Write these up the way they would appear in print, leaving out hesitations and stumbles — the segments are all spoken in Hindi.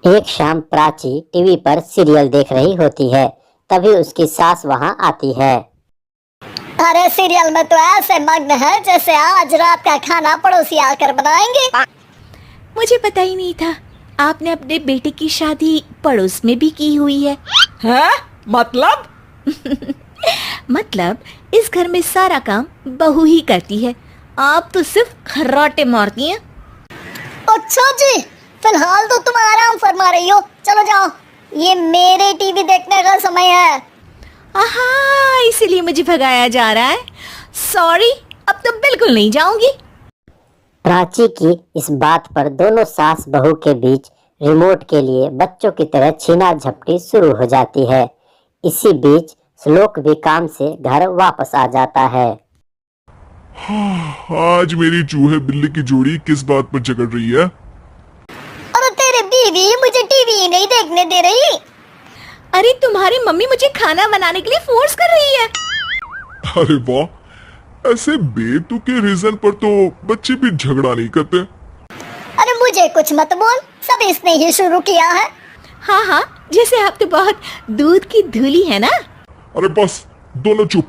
एक शाम प्राची टीवी पर सीरियल देख रही होती है। तभी उसकी सास वहां आती है। अरे सीरियल में तो ऐसे मग्न है जैसे आज रात का खाना पड़ोसी आकर बनाएंगे। मुझे पता ही नहीं था आपने अपने बेटे की शादी पड़ोस में भी की हुई है। हैं? मतलब? मतलब इस घर में सारा काम बहू ही करती है, आप तो सिर्फ खर्राटे मारती हैं। अच्छा जी, फिलहाल तो तुम आराम फरमा रही हो, चलो जाओ, ये मेरे टीवी देखने का समय है। आहा, इसीलिए मुझे भगाया जा रहा है। सॉरी, अब तो बिल्कुल नहीं जाऊंगी। प्राची की इस बात पर दोनों सास बहू के बीच रिमोट के लिए बच्चों की तरह छीना झपटी शुरू हो जाती है। इसी बीच श्लोक भी काम से घर वापस आ जाता है। आज मेरी चूहे बिल्ली की जोड़ी किस बात पर झगड़ रही है? अरे तेरी बीवी मुझे टीवी ही नहीं देखने दे रही। अरे तुम्हारी मम्मी मुझे खाना बनाने के लिए फोर्स कर रही है। अरे वाह, ऐसे बेतुके रीजन पर तो बच्चे भी झगड़ा नहीं करते। अरे मुझे कुछ मत बोल, सब इसने ही शुरू किया है। हाँ हाँ, जैसे आप तो बहुत दूध की धूली है ना। अरे बस, दोनों चुप।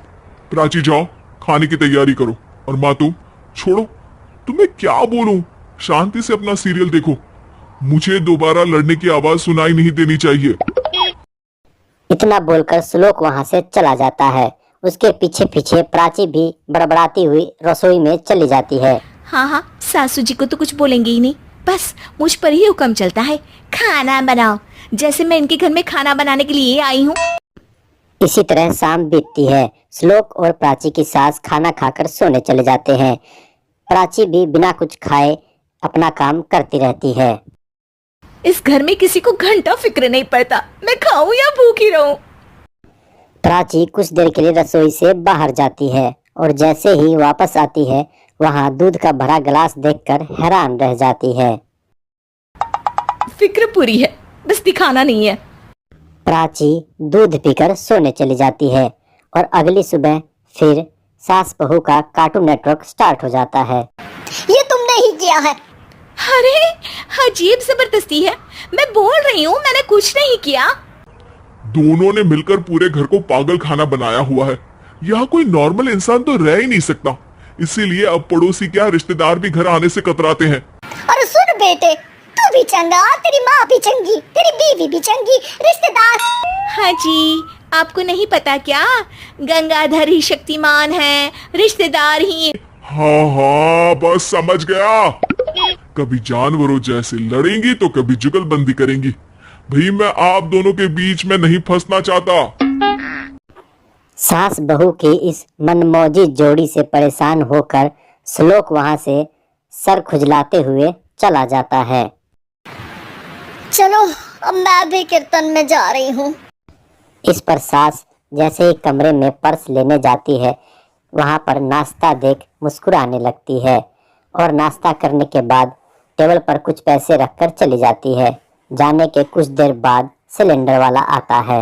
प्राची जाओ, खाने की तैयारी करो। और माँ तुम छोड़ो, तुम्हें क्या बोलूं, शांति से अपना सीरियल देखो। मुझे दोबारा लड़ने की आवाज सुनाई नहीं देनी चाहिए। इतना बोलकर श्लोक वहां से चला जाता है। उसके पीछे पीछे प्राची भी बड़बड़ाती हुई रसोई में चली जाती है। हाँ हाँ, सासू जी को तो कुछ बोलेंगे ही नहीं, बस मुझ पर ही हुक्म चलता है, खाना बनाओ, जैसे मैं इनके घर में खाना बनाने के लिए आई हूँ। इसी तरह शाम बीतती है। श्लोक और प्राची की सास खाना खाकर सोने चले जाते हैं। प्राची भी बिना कुछ खाए अपना काम करती रहती है। इस घर में किसी को घंटा फिक्र नहीं पड़ता, मैं खाऊं या भूखी रहूं। प्राची कुछ देर के लिए रसोई से बाहर जाती है और जैसे ही वापस आती है, वहां दूध का भरा गिलास देखकर हैरान रह जाती है। फिक्र पूरी है, बस दिखाना नहीं है। प्राची दूध पीकर सोने चली जाती है और अगली सुबह फिर सास बहू का कार्टून नेटवर्क स्टार्ट हो जाता है। ये तुमने ही किया है। अरे अजीब जबरदस्ती है, मैं बोल रही हूँ मैंने कुछ नहीं किया। दोनों ने मिलकर पूरे घर को पागल खाना बनाया हुआ है। यहाँ कोई नॉर्मल इंसान तो रह ही नहीं सकता। इसीलिए अब पड़ोसी क्या, रिश्तेदार भी घर आने से कतराते हैं। अरे सुन बेटे, तू भी चंगा, तेरी माँ भी चंगी, तेरी बीवी भी चंगी, रिश्तेदार। हाँ जी, आपको नहीं पता क्या, गंगाधर ही शक्तिमान है, रिश्तेदार ही। हाँ हाँ, बस समझ गया। कभी जानवरों जैसे लड़ेंगी तो कभी जुगलबंदी करेंगी। भाई मैं आप दोनों के बीच में नहीं फंसना चाहता। सास बहू की इस मनमौजी जोड़ी से परेशान होकर श्लोक वहां से सर खुजलाते हुए चला जाता है। चलो अब मैं भी कीर्तन में जा रही हूँ। इस पर सास जैसे ही कमरे में पर्स लेने जाती है, वहां पर नाश्ता देख मुस्कुराने लगती है और नाश्ता करने के बाद टेबल पर कुछ पैसे रखकर चली जाती है। जाने के कुछ देर बाद सिलेंडर वाला आता है।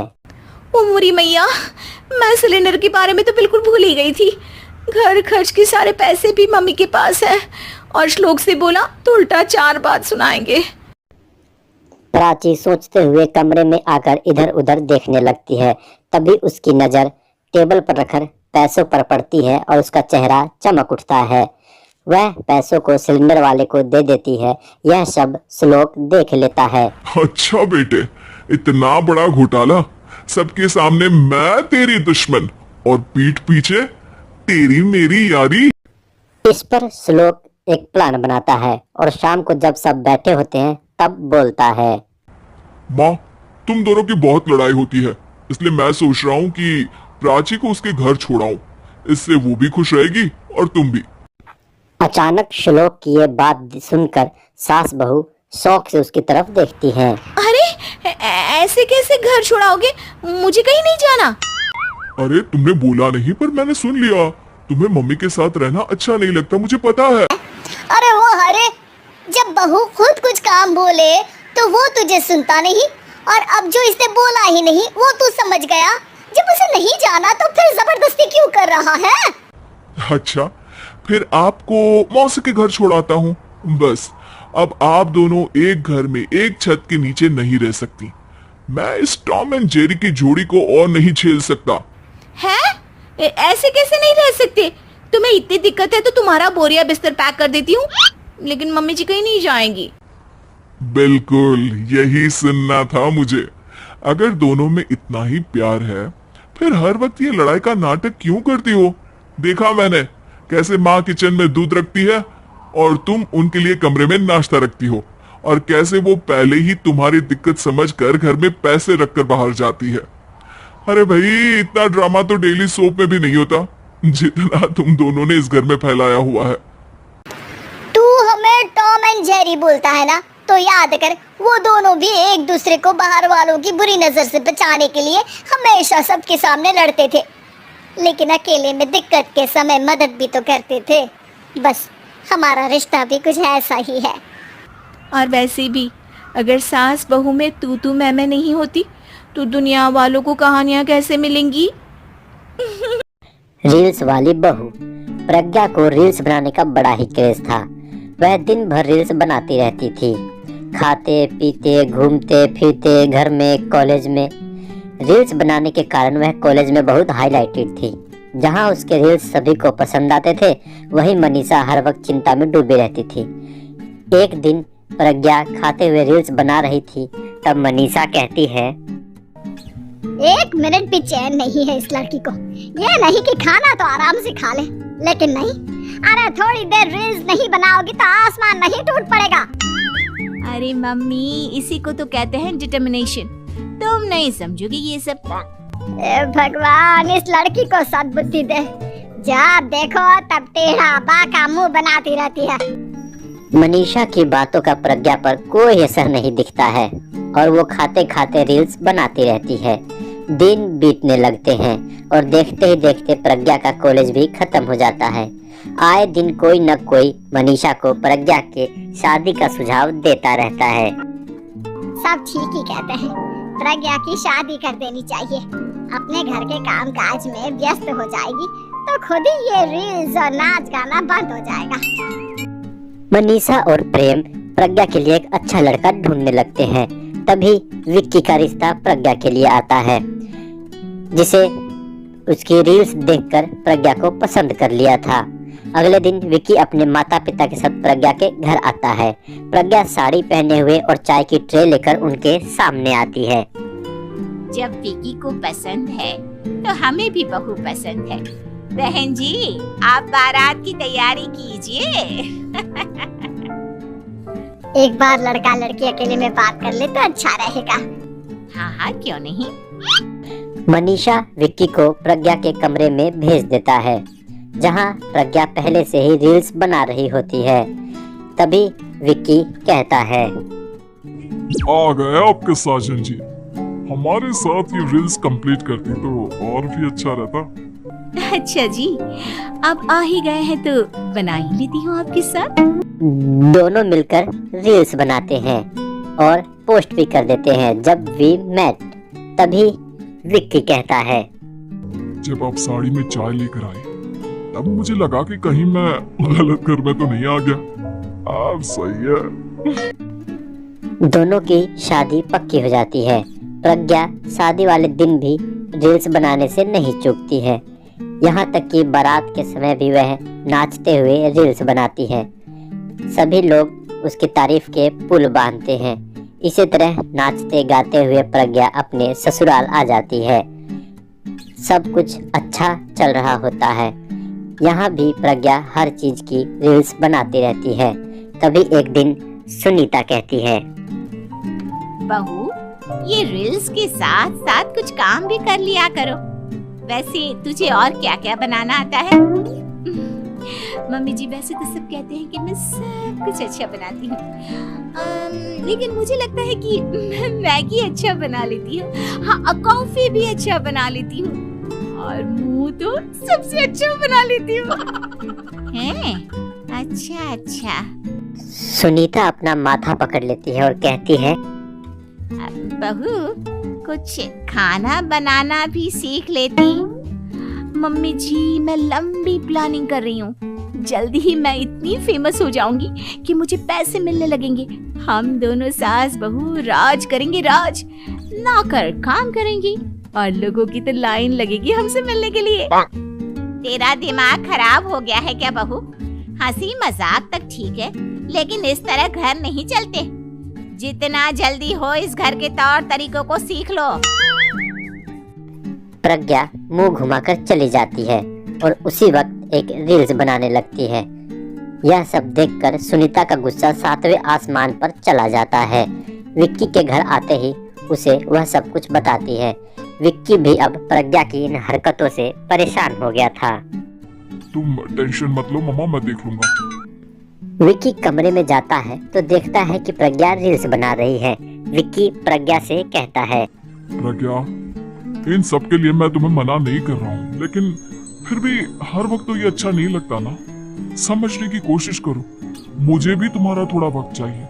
ओ मोरी मैया, मैं सिलेंडर के बारे में तो बिल्कुल भूल ही गई थी। घर खर्च के सारे पैसे भी मम्मी के पास है और श्लोक से बोला तो उल्टा 4 बात सुनाएंगे। प्राची सोचते हुए कमरे में आकर इधर उधर देखने लगती है। तभी उसकी नजर टेबल पर रखकर पैसों पर पड़ती है और उसका चेहरा चमक उठता है। वह पैसों को सिलेंडर वाले को दे देती है। यह सब श्लोक देख लेता है। अच्छा बेटे, इतना बड़ा घोटाला, सबके सामने मैं तेरी दुश्मन और पीठ पीछे तेरी मेरी यारी। इस पर श्लोक एक प्लान बनाता है और शाम को जब सब बैठे होते हैं तब बोलता है। माँ, तुम दोनों की बहुत लड़ाई होती है, इसलिए मैं सोच रहा हूँ कि प्राची को उसके घर छोड़ाऊं। इससे वो भी खुश रहेगी और तुम भी। अचानक श्लोक की ये बात सुनकर सास बहू शौक से उसकी तरफ देखती हैं। अरे ऐसे कैसे घर छोड़ाओगे, मुझे कहीं नहीं जाना। अरे तुमने बोला नहीं पर मैंने सुन लिया। तुम्हें मम्मी के साथ रहना अच्छा नहीं लगता, मुझे पता है। अरे वो अरे, जब बहू खुद कुछ काम बोले तो वो तुझे सुनता नहीं, और अब जो इसने बोला ही नहीं वो तू समझ गया। जब उसे नहीं जाना तो फिर जबरदस्ती क्यों कर रहा है? अच्छा, फिर आपको मौसी के घर छोड़ाता हूँ, बस अब आप दोनों एक घर में एक छत के नीचे नहीं रह सकती। मैं इस टॉम एंड जेरी की जोड़ी को और नहीं झेल सकता। है? ऐसे कैसे नहीं रह सकते? तुम्हें इतनी दिक्कत है तो तुम्हारा बोरिया बिस्तर पैक कर देती हूँ, लेकिन मम्मी जी कहीं नहीं जाएंगी। बिल्कुल यही सुनना था मुझे। अगर दोनों में इतना ही प्यार है फिर हर वक्त ये लड़ाई का नाटक क्यों करती हो? देखा मैंने कैसे माँ किचन में दूध रखती है और तुम उनके लिए कमरे में नाश्ता रखती हो, और कैसे वो पहले ही तुम्हारी दिक्कत समझकर घर में पैसे रखकर बाहर जाती है। अरे भाई इतना ड्रामा तो डेली सोप में भी नहीं होता जितना तुम दोनों ने इस घर में फैलाया हुआ है। तू हमें टॉम एंड जेरी बोलता है ना, तो याद कर वो दोनों भी एक दूसरे को बाहर वालों की बुरी नजर से बचाने के लिए हमेशा सबके सामने लड़ते थे, लेकिन अकेले में दिक्कत के समय मदद भी तो करते थे। बस हमारा रिश्ता भी कुछ ऐसा ही है। और वैसे भी अगर सास बहू में तू मैं नहीं होती तो दुनिया वालों को कहानियां कैसे मिलेंगी? रील्स वाली बहू। प्रज्ञा को रील्स बनाने का बड़ा ही क्रेज था। वह दिन भर रील्स बनाती रहती थी, खाते पीते घूमते फिरते घर में कॉलेज में। रील्स बनाने के कारण वह कॉलेज में बहुत हाईलाइटेड थी। जहां उसके रील्स सभी को पसंद आते थे, वहीं मनीषा हर वक्त चिंता में डूबी रहती थी। एक दिन प्रज्ञा खाते हुए रील्स बना रही थी, तब मनीषा कहती है, एक मिनट भी चैन नहीं है इस लड़की को। ये नहीं कि खाना तो आराम से खा ले, लेकिन नहीं, अरे थोड़ी देर रील्स नहीं बनाओगी तो आसमान नहीं टूट पड़ेगा। अरे मम्मी, इसी को तो कहते हैं डिटर्मिनेशन। तुम नहीं समझोगी ये सब। भगवान इस लड़की को सद्बुद्धि दे। जब देखो तब टेढ़ा बाका मुंह बनाती रहती है। मनीषा की बातों का प्रज्ञा पर कोई असर नहीं दिखता है और वो खाते खाते रील्स बनाती रहती है। दिन बीतने लगते हैं और देखते ही देखते प्रज्ञा का कॉलेज भी खत्म हो जाता है। आए दिन कोई न कोई मनीषा को प्रज्ञा के शादी का सुझाव देता रहता है। सब ठीक ही कहते हैं, प्रज्ञा की शादी कर देनी चाहिए। अपने घर के काम काज में व्यस्त हो जाएगी तो खुद ही ये रील्स और नाच गाना बंद हो जाएगा। मनीषा और प्रेम प्रज्ञा के लिए एक अच्छा लड़का ढूंढने लगते हैं। तभी विक्की का रिश्ता प्रज्ञा के लिए आता है, जिसे उसकी रील्स देखकर प्रज्ञा को पसंद कर लिया था। अगले दिन विक्की अपने माता पिता के साथ प्रज्ञा के घर आता है। प्रज्ञा साड़ी पहने हुए और चाय की ट्रे लेकर उनके सामने आती है। जब विक्की को पसंद है तो हमें भी बहू पसंद है। बहन जी, आप बारात की तैयारी कीजिए। एक बार लड़का लड़की अकेले में बात कर ले तो अच्छा रहेगा। हाँ हाँ, क्यों नहीं। मनीषा विक्की को प्रज्ञा के कमरे में भेज देता है, जहां प्रज्ञा पहले से ही रील्स बना रही होती है। तभी विक्की कहता है, आ गए आपके साजन जी। हमारे साथ ये रील्स कंप्लीट करती तो और भी अच्छा रहता। अच्छा जी, अब आ ही गए हैं तो बना ही लेती हूँ आपके साथ। दोनों मिलकर रील्स बनाते हैं और पोस्ट भी कर देते हैं। जब वी मेट, तभी विक्की कहता है, जब आप साड़ी में चाय लेकर आई तब मुझे लगा कि कहीं मैं गलत घर में तो नहीं आ गया। अब सही है। दोनों की शादी पक्की हो जाती है। प्रज्ञा शादी वाले दिन भी रील्स बनाने से नहीं चूकती है। यहाँ तक कि बारात के समय भी वह नाचते हुए रील्स बनाती है। सभी लोग उसकी तारीफ के पुल बांधते हैं। इसी तरह नाचते गाते हुए प्रज्ञा अपने ससुराल आ जाती है। सब कुछ अच्छा चल रहा होता है। यहाँ भी प्रज्ञा हर चीज की रील्स बनाती रहती है। तभी एक दिन सुनीता कहती है, बहू, ये रील्स के साथ साथ कुछ काम भी कर लिया करो। वैसे तुझे और क्या क्या बनाना आता है? मम्मी जी, वैसे तो सब कहते हैं कि मैं सब कुछ अच्छा बनाती हूँ, लेकिन मुझे लगता है कि मैं मैगी अच्छा बना लेती हूँ। हाँ, कॉफी भी अच्छा बना लेती हूँ और मुंह तो सबसे अच्छा बना लेती हूँ। हैं? अच्छा अच्छा। सुनीता अपना माथा पकड़ लेती है और कहती है, बहू, कुछ खाना बनाना भी सीख लेती। मम्मी जी, मैं लंबी प्लानिंग कर रही हूँ। जल्दी ही मैं इतनी फेमस हो जाऊंगी कि मुझे पैसे मिलने लगेंगे। हम दोनों सास बहू राज करेंगे, राज। नौकर काम करेंगी और लोगों की तो लाइन लगेगी हमसे मिलने के लिए। तेरा दिमाग खराब हो गया है क्या बहू? हंसी मजाक तक ठीक है, लेकिन इस तरह घर नहीं चलते। जितना जल्दी हो इस घर के तौर तरीकों को सीख लो। प्रज्ञा मुंह घुमाकर चली जाती है और उसी वक्त एक रील्स बनाने लगती है। यह सब देखकर सुनीता का गुस्सा 7वें आसमान पर चला जाता है। विक्की के घर आते ही उसे वह सब कुछ बताती है। विक्की भी अब प्रज्ञा की इन हरकतों से परेशान हो गया था। तुम टेंशन मत लो मम्मा, मैं देख लूंगा। विक्की कमरे में जाता है तो देखता है कि प्रज्ञा रील्स बना रही है। विक्की प्रज्ञा से कहता है, प्रज्ञा, इन सब के लिए मैं तुम्हें मना नहीं कर रहा हूँ, लेकिन फिर भी हर वक्त तो ये अच्छा नहीं लगता ना। समझने की कोशिश करो, मुझे भी तुम्हारा थोड़ा वक्त चाहिए।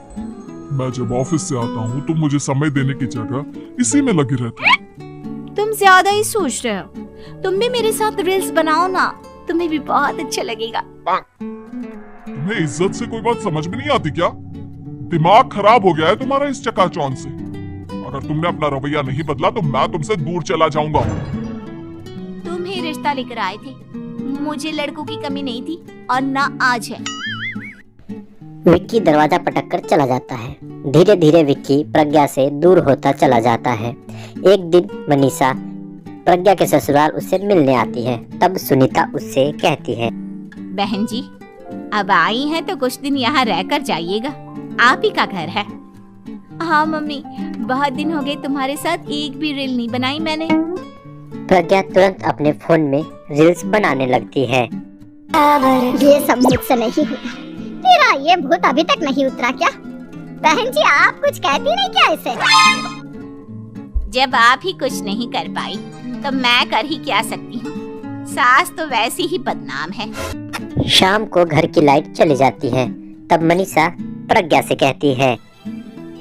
मैं जब ऑफिस से आता हूँ तो मुझे समय देने की जगह इसी में लगी रहती है। तुम ज्यादा ही सोच रहे हो। तुम भी मेरे साथ रील्स बनाओ ना, तुम्हें भी बहुत अच्छा लगेगा। तुम्हें इज्जत से कोई बात समझ में नहीं आती क्या? दिमाग खराब हो गया है तुम्हारा इस चकाचौंध से। अगर तुमने अपना रवैया नहीं बदला तो मैं तुमसे दूर चला जाऊंगा। तुम ही रिश्ता लेकर आए थे, मुझे लड़कों की कमी नहीं थी और ना आज है। विक्की दरवाजा पटककर चला जाता है। धीरे धीरे विक्की प्रज्ञा से दूर होता चला जाता है। एक दिन मनीषा प्रज्ञा के ससुराल उससे मिलने आती है। तब सुनीता उससे कहती है, बहन जी, अब आई हैं तो कुछ दिन यहाँ रहकर जाइएगा, आप ही का घर है। हाँ मम्मी, बहुत दिन हो गए तुम्हारे साथ एक भी रील नहीं बनाई मैंने। प्रज्ञा तुरंत अपने फोन में रील्स बनाने लगती है। ये सब मुझसे नहीं हुआ। तेरा ये भूत अभी तक नहीं उतरा क्या? बहन जी, आप कुछ कहती नहीं क्या इसे? जब आप ही कुछ नहीं कर पाई तो मैं कर ही क्या सकती हूँ। सास तो वैसी ही बदनाम है। शाम को घर की लाइट चली जाती है। तब मनीषा प्रज्ञा से कहती है,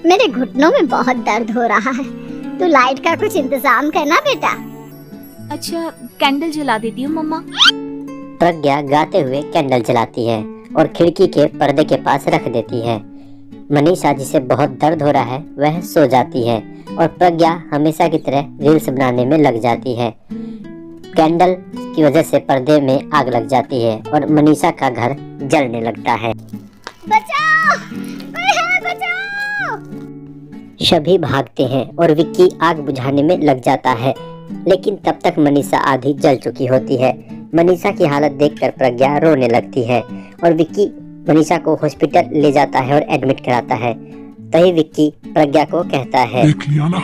मेरे घुटनों में बहुत दर्द हो रहा है, तू लाइट का कुछ इंतजाम करना बेटा। अच्छा, कैंडल जला देती हूँ मम्मा। प्रज्ञा गाते हुए कैंडल जलाती है और खिड़की के पर्दे के पास रख देती है। मनीषा, जिसे बहुत दर्द हो रहा है, वह सो जाती है और प्रज्ञा हमेशा की तरह रील्स बनाने में लग जाती है। कैंडल की वजह से पर्दे में आग लग जाती है और मनीषा का घर जलने लगता है। बचाओ! कोई है, बचाओ! सभी भागते हैं और विक्की आग बुझाने में लग जाता है, लेकिन तब तक मनीषा आधी जल चुकी होती है। मनीषा की हालत देखकर प्रज्ञा रोने लगती है और विक्की मनीषा को हॉस्पिटल ले जाता है और एडमिट कराता है। तभी विक्की प्रज्ञा को कहता है, देख लिया ना,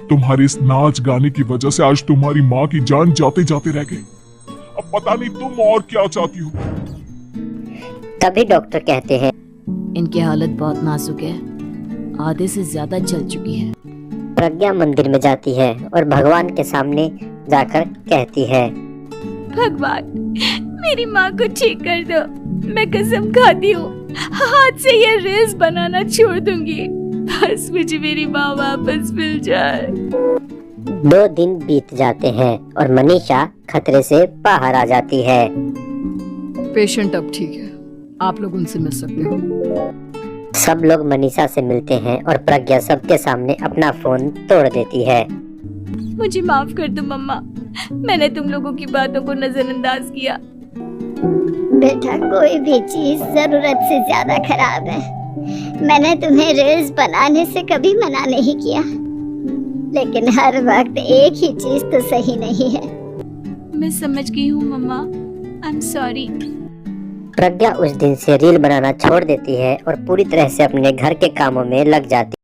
तुम्हारी इस नाच गाने की वजह से आज तुम्हारी माँ की जान जाते जाते रह गई। अब पता नहीं तुम और क्या चाहती हो। तभी डॉक्टर कहते हैं, इनकी हालत बहुत नाजुक है, आधे से ज्यादा जल चुकी है। प्रज्ञा मंदिर में जाती है और भगवान के सामने जाकर कहती है, भगवान, मेरी माँ को ठीक कर दो। मैं कसम खाती हूँ, हाथ से ये रील्स बनाना छोड़ दूंगी। बस मुझे मेरी माँ वापस मिल जाए। 2 दिन बीत जाते हैं और मनीषा खतरे से बाहर आ जाती है। पेशेंट अब ठीक है, आप लोग उनसे मिल सकते हो। सब लोग मनीषा से मिलते हैं और प्रज्ञा सबके सामने अपना फोन तोड़ देती है। मुझे माफ कर दो मम्मा, मैंने तुम लोगों की बातों को नजरअंदाज किया। बेटा, कोई भी चीज जरूरत से ज्यादा खराब है। मैंने तुम्हें रील्स बनाने से कभी मना नहीं किया, लेकिन हर वक्त एक ही चीज तो सही नहीं है। मैं समझ गई हूँ मम्मा, आई एम सॉरी। प्रज्ञा उस दिन से रील बनाना छोड़ देती है और पूरी तरह से अपने घर के कामों में लग जाती है।